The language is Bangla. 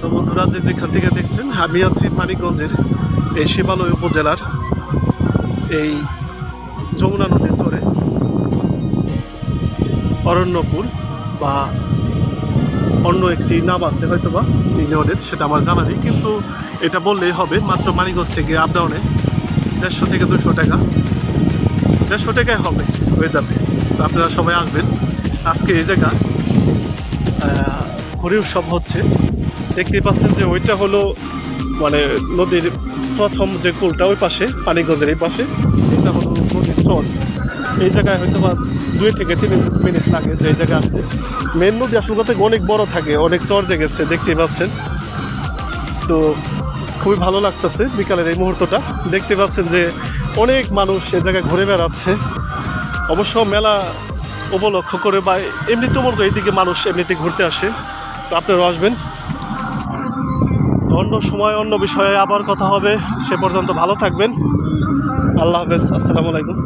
তো বন্ধুরা, যেখান থেকে দেখছেন, আমি আছি মানিকগঞ্জের এই শিবালয় উপজেলার এই যমুনা নদীর চরে অরণ্যপুর বা অন্য একটি নাম আছে হয়তোবা ইউনিয়নের, সেটা আমার জানা নেই, কিন্তু এটা বললেই হবে মাত্র মানিকগঞ্জ থেকে আপ ডাউনে 150 থেকে 200 টাকা, 150 টাকায় হবে, হয়ে যাবে। তো আপনারা সবাই আসবেন। আজকে এই জায়গা ঘুরে উৎসব হচ্ছে। দেখতেই পাচ্ছেন যে ওইটা হলো মানে নদীর প্রথম যে কুলটা, ওই পাশে মানিকগঞ্জের এই পাশে, এটা হলো নদীর চর। এই জায়গায় হয়তো বা 2 থেকে 3 মিনিট লাগে যে এই জায়গায় আসতে। মেন নদী আসল কথা অনেক বড় থাকে, অনেক চর জেগেছে, দেখতেই পাচ্ছেন। তো খুবই ভালো লাগতেছে বিকালের এই মুহূর্তটা। দেখতে পাচ্ছেন যে অনেক মানুষ এ জায়গায় ঘুরে বেড়াচ্ছে। অবশ্য মেলা উপলক্ষ করে বা এমনিতেও মনে করি এইদিকে মানুষ এমনিতে ঘুরতে আসে। তো আপনারা আসবেন। অন্য সময় অন্য বিষয়ে আবার কথা হবে। সে পর্যন্ত ভালো থাকবেন। আল্লাহ হাফেজ। আসসালামু আলাইকুম।